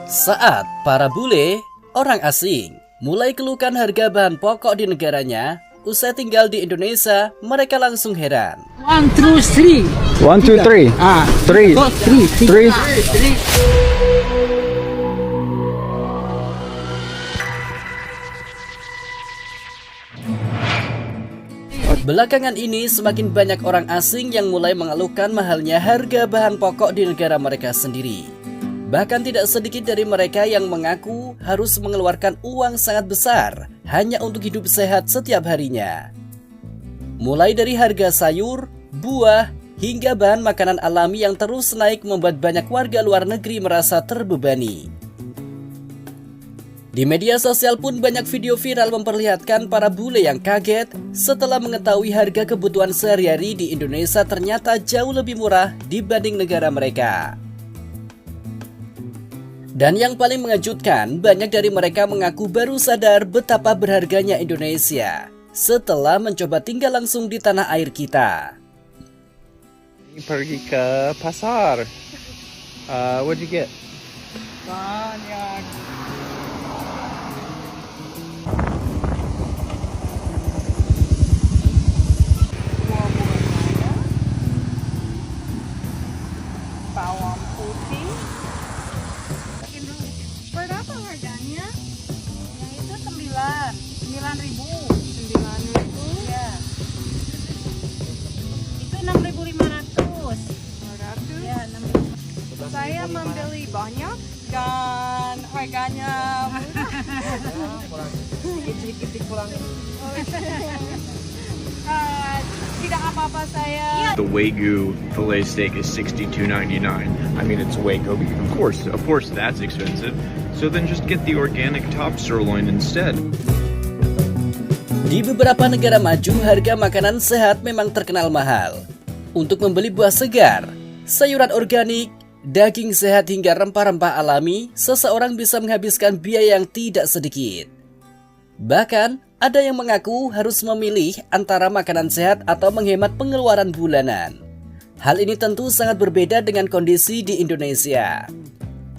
Saat para bule, orang asing, mulai keluhkan harga bahan pokok di negaranya, usai tinggal di Indonesia, mereka langsung heran. 1, 2, 3. 1, 2, 3. Ah, 3. 3. 3. Belakangan ini semakin banyak orang asing yang mulai mengeluhkan mahalnya harga bahan pokok di negara mereka sendiri. Bahkan tidak sedikit dari mereka yang mengaku harus mengeluarkan uang sangat besar hanya untuk hidup sehat setiap harinya. Mulai dari harga sayur, buah, hingga bahan makanan alami yang terus naik membuat banyak warga luar negeri merasa terbebani. Di media sosial pun banyak video viral memperlihatkan para bule yang kaget setelah mengetahui harga kebutuhan sehari-hari di Indonesia ternyata jauh lebih murah dibanding negara mereka. Dan yang paling mengejutkan, banyak dari mereka mengaku baru sadar betapa berharganya Indonesia setelah mencoba tinggal langsung di tanah air kita. Pergi ke pasar. What did you get? Banyak. Bawang putih. Berapa harganya? Yang itu 9.000. 9.000. Ya. Itu 6.500. 500. Ya, 6.500. Saya membeli banyak dan harganya Sedikit-sedikit kurangi. tidak apa-apa saya. The Wagyu fillet steak is $62.99. I mean, it's Wagyu. Of course, that's expensive. So then just get the organic top sirloin instead. Di beberapa negara maju, harga makanan sehat memang terkenal mahal. Untuk membeli buah segar, sayuran organik, daging sehat hingga rempah-rempah alami, seseorang bisa menghabiskan biaya yang tidak sedikit. Bahkan, ada yang mengaku harus memilih antara makanan sehat atau menghemat pengeluaran bulanan. Hal ini tentu sangat berbeda dengan kondisi di Indonesia.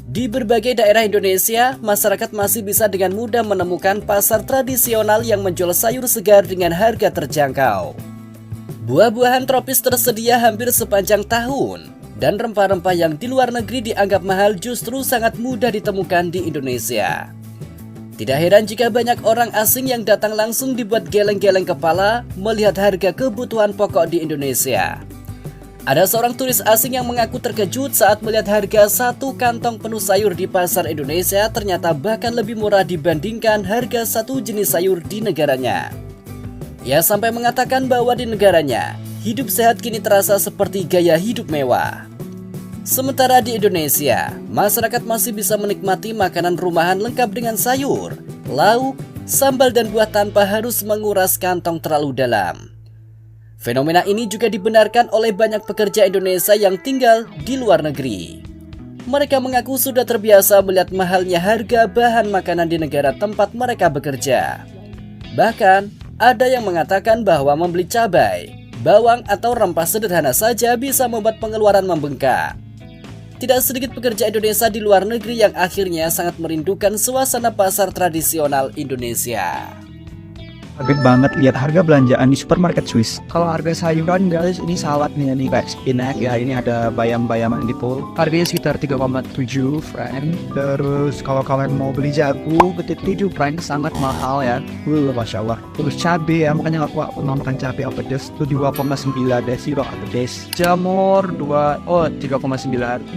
Di berbagai daerah Indonesia, masyarakat masih bisa dengan mudah menemukan pasar tradisional yang menjual sayur segar dengan harga terjangkau. Buah-buahan tropis tersedia hampir sepanjang tahun, dan rempah-rempah yang di luar negeri dianggap mahal justru sangat mudah ditemukan di Indonesia. Tidak heran jika banyak orang asing yang datang langsung dibuat geleng-geleng kepala melihat harga kebutuhan pokok di Indonesia. Ada seorang turis asing yang mengaku terkejut saat melihat harga satu kantong penuh sayur di pasar Indonesia ternyata bahkan lebih murah dibandingkan harga satu jenis sayur di negaranya. Ia sampai mengatakan bahwa di negaranya, hidup sehat kini terasa seperti gaya hidup mewah. Sementara di Indonesia, masyarakat masih bisa menikmati makanan rumahan lengkap dengan sayur, lauk, sambal dan buah tanpa harus menguras kantong terlalu dalam. Fenomena ini juga dibenarkan oleh banyak pekerja Indonesia yang tinggal di luar negeri. Mereka mengaku sudah terbiasa melihat mahalnya harga bahan makanan di negara tempat mereka bekerja. Bahkan, ada yang mengatakan bahwa membeli cabai, bawang atau rempah sederhana saja bisa membuat pengeluaran membengkak. Tidak sedikit pekerja Indonesia di luar negeri yang akhirnya sangat merindukan suasana pasar tradisional Indonesia. Kaget banget lihat harga belanjaan di supermarket Swiss. Kalau harga sayuran guys, ini saladnya nih guys. Spinach ya, ini ada bayam-bayaman di pol. Harganya sekitar 3,7 franc. Terus kalau kalian mau beli jagung, betul 7 franc sangat mahal ya. Masya Allah. Terus cabai ya, makanya aku mau makan cabai apa pedas. Itu 2,9 desiro atau des. Jamur 3,9.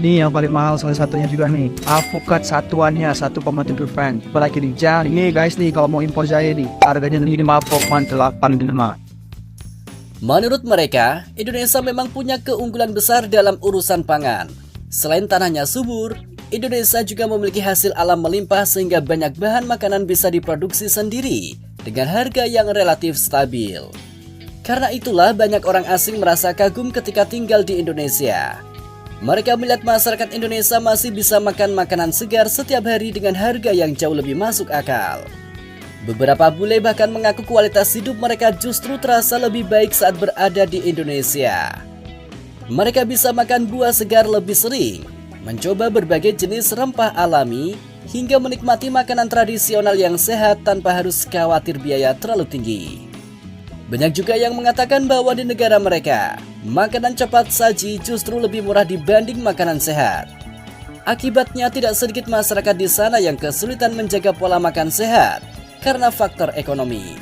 Ini yang paling mahal salah satunya juga nih. Alpukat satuannya 1,7 franc. Apalagi di jam. Ini guys nih kalau mau impor jahe nih, harganya 5,85. Menurut mereka, Indonesia memang punya keunggulan besar dalam urusan pangan. Selain tanahnya subur, Indonesia juga memiliki hasil alam melimpah sehingga banyak bahan makanan bisa diproduksi sendiri dengan harga yang relatif stabil. Karena itulah banyak orang asing merasa kagum ketika tinggal di Indonesia. Mereka melihat masyarakat Indonesia masih bisa makan makanan segar setiap hari dengan harga yang jauh lebih masuk akal. Beberapa bule bahkan mengaku kualitas hidup mereka justru terasa lebih baik saat berada di Indonesia. Mereka bisa makan buah segar lebih sering, mencoba berbagai jenis rempah alami, hingga menikmati makanan tradisional yang sehat tanpa harus khawatir biaya terlalu tinggi. Banyak juga yang mengatakan bahwa di negara mereka, makanan cepat saji justru lebih murah dibanding makanan sehat. Akibatnya tidak sedikit masyarakat di sana yang kesulitan menjaga pola makan sehat karena faktor ekonomi.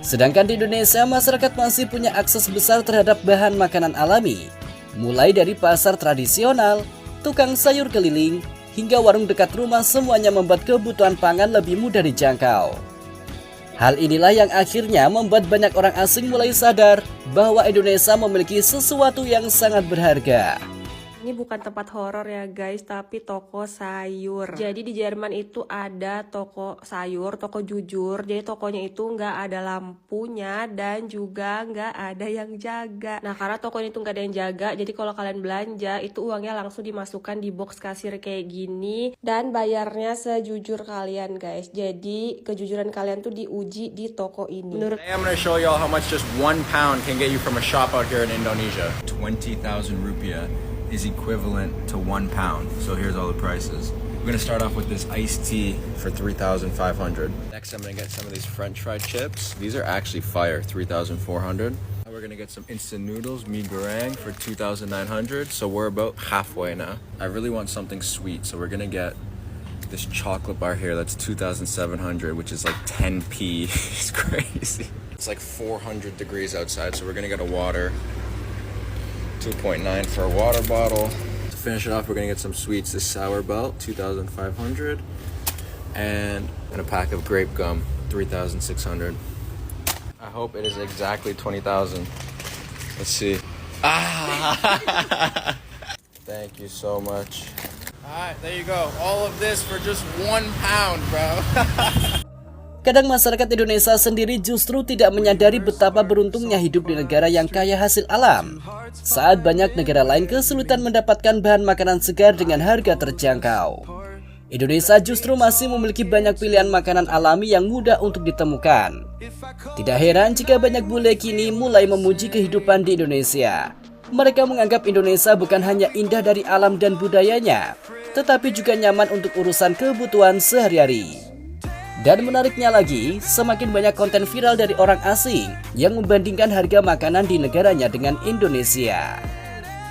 Sedangkan di Indonesia, masyarakat masih punya akses besar terhadap bahan makanan alami, mulai dari pasar tradisional, tukang sayur keliling, hingga warung dekat rumah, semuanya membuat kebutuhan pangan lebih mudah dijangkau. Hal inilah yang akhirnya membuat banyak orang asing mulai sadar bahwa Indonesia memiliki sesuatu yang sangat berharga. Ini bukan tempat horor ya guys, tapi toko sayur. Jadi di Jerman itu ada toko sayur, toko jujur. Jadi tokonya itu nggak ada lampunya dan juga nggak ada yang jaga. Nah karena tokonya itu nggak ada yang jaga, jadi kalau kalian belanja itu uangnya langsung dimasukkan di box kasir kayak gini. Dan bayarnya sejujur kalian guys. Jadi kejujuran kalian tuh diuji di toko ini. Today I'm going to show y'all how much just 1 pound can get you from a shop out here in Indonesia. 20,000 rupiah is equivalent to 1 pound. So here's all the prices. We're gonna start off with this iced tea for 3,500. Next I'm gonna get some of these french fried chips. These are actually fire, 3,400. We're gonna get some instant noodles, mie goreng for 2,900. So we're about halfway now. I really want something sweet, so we're gonna get this chocolate bar here that's 2,700, which is like 10p. It's crazy. It's like 400 degrees outside, so we're gonna get a water. 2.9 for a water bottle. To finish it off, we're gonna get some sweets. This sour belt, 2,500, and a pack of grape gum, 3,600. I hope it is exactly 20,000. Let's see. Ah! Thank you so much. Alright, there you go. All of this for just 1 pound, bro. Kadang masyarakat Indonesia sendiri justru tidak menyadari betapa beruntungnya hidup di negara yang kaya hasil alam, saat banyak negara lain kesulitan mendapatkan bahan makanan segar dengan harga terjangkau. Indonesia justru masih memiliki banyak pilihan makanan alami yang mudah untuk ditemukan. Tidak heran jika banyak bule kini mulai memuji kehidupan di Indonesia. Mereka menganggap Indonesia bukan hanya indah dari alam dan budayanya, tetapi juga nyaman untuk urusan kebutuhan sehari-hari. Dan menariknya lagi, semakin banyak konten viral dari orang asing yang membandingkan harga makanan di negaranya dengan Indonesia.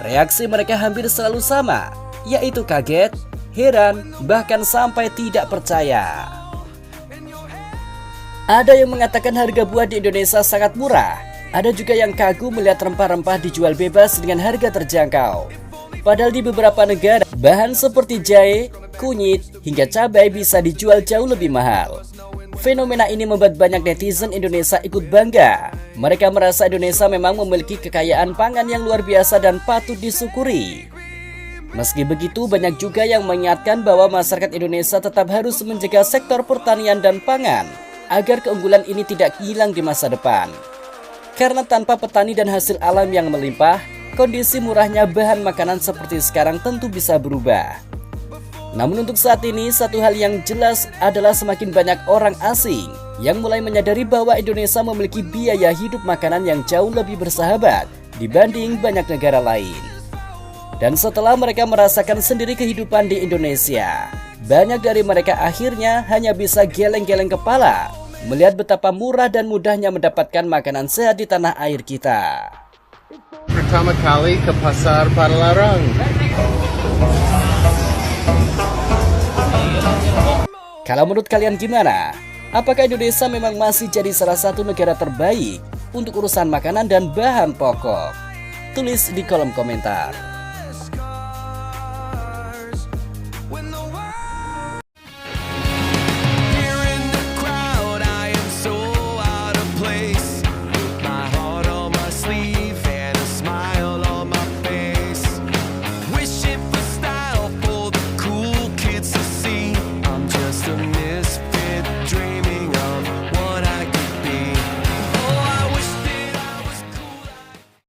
Reaksi mereka hampir selalu sama, yaitu kaget, heran, bahkan sampai tidak percaya. Ada yang mengatakan harga buah di Indonesia sangat murah. Ada juga yang kagum melihat rempah-rempah dijual bebas dengan harga terjangkau. Padahal di beberapa negara, bahan seperti jahe, kunyit, hingga cabai bisa dijual jauh lebih mahal. Fenomena ini membuat banyak netizen Indonesia ikut bangga. Mereka merasa Indonesia memang memiliki kekayaan pangan yang luar biasa dan patut disyukuri. Meski begitu, banyak juga yang mengingatkan bahwa masyarakat Indonesia tetap harus menjaga sektor pertanian dan pangan agar keunggulan ini tidak hilang di masa depan. Karena tanpa petani dan hasil alam yang melimpah, kondisi murahnya bahan makanan seperti sekarang tentu bisa berubah. Namun untuk saat ini, satu hal yang jelas adalah semakin banyak orang asing yang mulai menyadari bahwa Indonesia memiliki biaya hidup makanan yang jauh lebih bersahabat dibanding banyak negara lain. Dan setelah mereka merasakan sendiri kehidupan di Indonesia, banyak dari mereka akhirnya hanya bisa geleng-geleng kepala melihat betapa murah dan mudahnya mendapatkan makanan sehat di tanah air kita. Pertama kali ke pasar Padalarang. Kalau menurut kalian gimana? Apakah Indonesia memang masih jadi salah satu negara terbaik untuk urusan makanan dan bahan pokok? Tulis di kolom komentar.